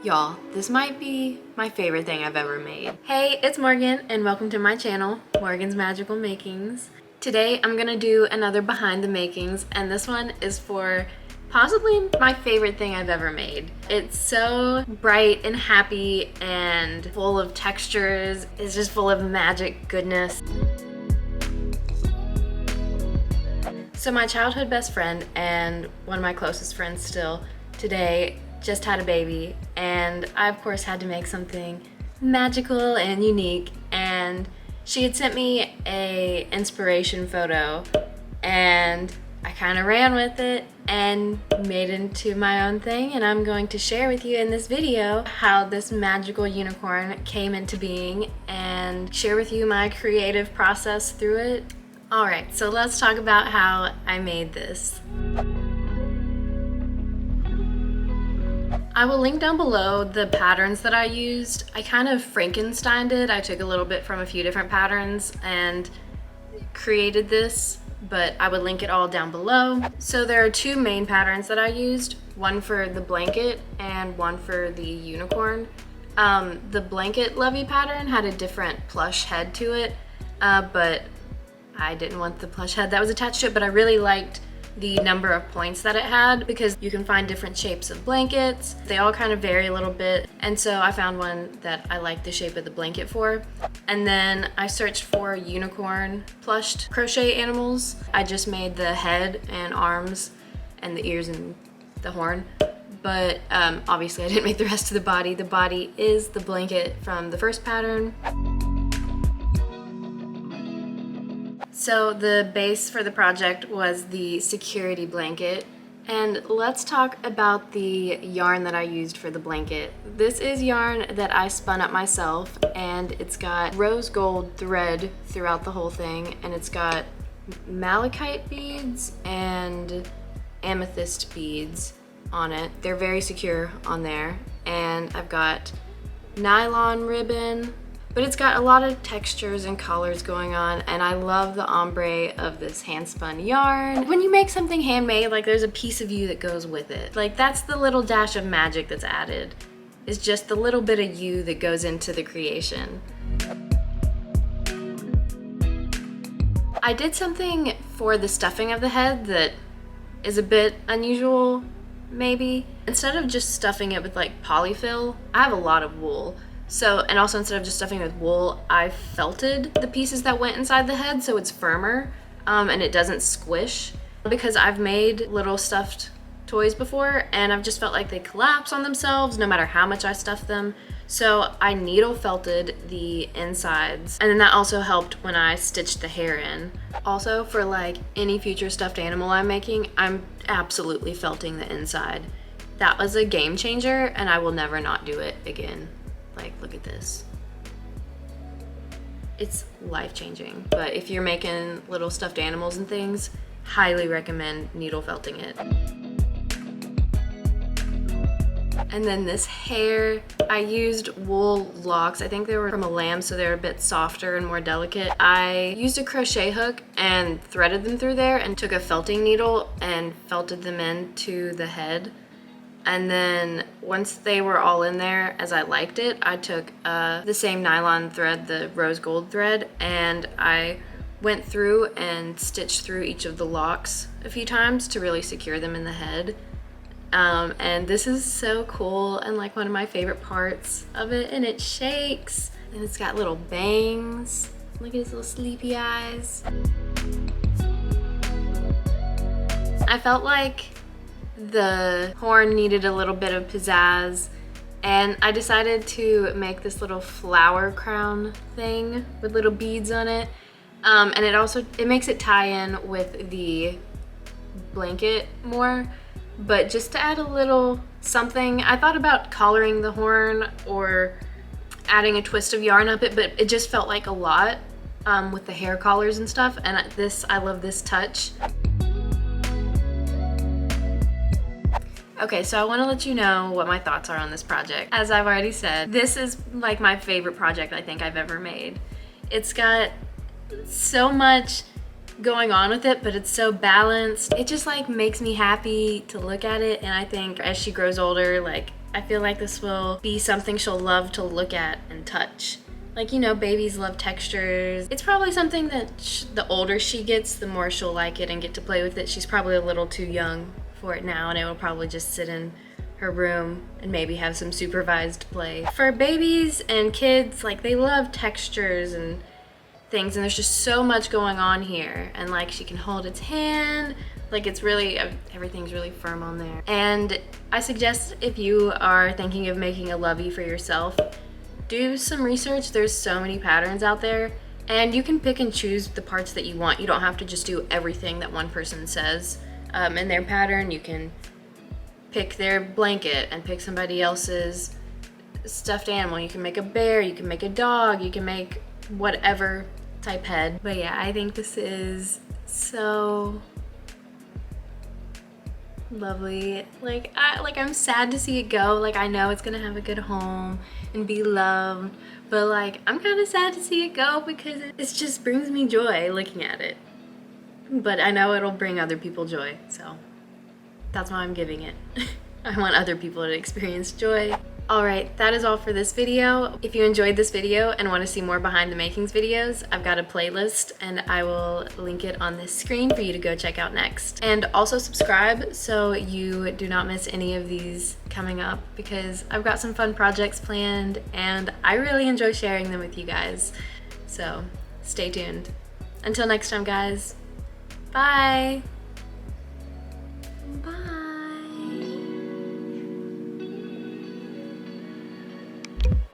Y'all, this might be my favorite thing I've ever made. Hey, it's Morgan and welcome to my channel, Morgan's Magical Makings. Today I'm gonna do another behind the makings, and this one is for possibly my favorite thing I've ever made. It's so bright and happy and full of textures. It's just full of magic goodness. So my childhood best friend and one of my closest friends still today just had a baby, and I of course had to make something magical and unique, and she had sent me a inspiration photo and I kind of ran with it and made it into my own thing, and I'm going to share with you in this video how this magical unicorn came into being and share with you my creative process through it. Alright, so let's talk about how I made this. I will link down below the patterns that I used. I kind of Frankensteined it. I took a little bit from a few different patterns and created this, but I would link it all down below. So there are two main patterns that I used, one for the blanket and one for the unicorn. The blanket Lovey pattern had a different plush head to it, but I didn't want the plush head that was attached to it, but I really liked the number of points that it had because you can find different shapes of blankets. They all kind of vary a little bit, and so I found one that I liked the shape of the blanket for. And then I searched for unicorn plushed crochet animals. I just made the head and arms and the ears and the horn, but obviously I didn't make the rest of the body. The body is the blanket from the first pattern. So the base for the project was the security blanket, and let's talk about the yarn that I used for the blanket. This is yarn that I spun up myself, and it's got rose gold thread throughout the whole thing, and it's got malachite beads and amethyst beads on it. They're very secure on there, and I've got nylon ribbon, but it's got a lot of textures and colors going on, and I love the ombre of this handspun yarn. When you make something handmade, like there's a piece of you that goes with it. Like that's the little dash of magic that's added. It's just the little bit of you that goes into the creation. I did something for the stuffing of the head that is a bit unusual, maybe. Instead of just stuffing it with like polyfill, I have a lot of wool. So, and also instead of just stuffing it with wool, I felted the pieces that went inside the head so it's firmer and it doesn't squish. Because I've made little stuffed toys before and I've just felt like they collapse on themselves no matter how much I stuff them. So I needle felted the insides, and then that also helped when I stitched the hair in. Also, for like any future stuffed animal I'm making, I'm absolutely felting the inside. That was a game changer and I will never not do it again. Like, look at this. It's life-changing. But if you're making little stuffed animals and things, highly recommend needle felting it. And then this hair, I used wool locks. I think they were from a lamb, so they're a bit softer and more delicate. I used a crochet hook and threaded them through there and took a felting needle and felted them into the head. And then once they were all in there as I liked it, I took the same nylon thread, the rose gold thread, and I went through and stitched through each of the locks a few times to really secure them in the head. And this is so cool and like one of my favorite parts of it, and it shakes and it's got little bangs. Look at his little sleepy eyes. I felt like the horn needed a little bit of pizzazz, and I decided to make this little flower crown thing with little beads on it, and it makes it tie in with the blanket more. But just to add a little something, I thought about collaring the horn or adding a twist of yarn up it, but it just felt like a lot with the hair collars and stuff, and I love this touch. Okay, so I want to let you know what my thoughts are on this project. As I've already said, this is like my favorite project I think I've ever made. It's got so much going on with it, but it's so balanced. It just like makes me happy to look at it, and I think as she grows older, like I feel like this will be something she'll love to look at and touch. Like, you know, babies love textures. It's probably something that the older she gets, the more she'll like it and get to play with it. She's probably a little too young for it now, and it will probably just sit in her room and maybe have some supervised play. For babies and kids, like, they love textures and things, and there's just so much going on here. And like, she can hold its hand, like, it's really, everything's really firm on there. And I suggest, if you are thinking of making a Lovey for yourself, do some research. There's so many patterns out there, and you can pick and choose the parts that you want. You don't have to just do everything that one person says in their pattern. You can pick their blanket and pick somebody else's stuffed animal. You can make a bear, you can make a dog, you can make whatever type head. But yeah, I think this is so lovely. Like, I'm sad to see it go. Like, I know it's gonna have a good home and be loved, but like, I'm kind of sad to see it go because it just brings me joy looking at it. But I know it'll bring other people joy, so that's why I'm giving it. I want other people to experience joy. Alright, that is all for this video. If you enjoyed this video and want to see more behind the makings videos, I've got a playlist and I will link it on this screen for you to go check out next. And also subscribe so you do not miss any of these coming up, because I've got some fun projects planned and I really enjoy sharing them with you guys. So stay tuned. Until next time, guys. Bye. Bye.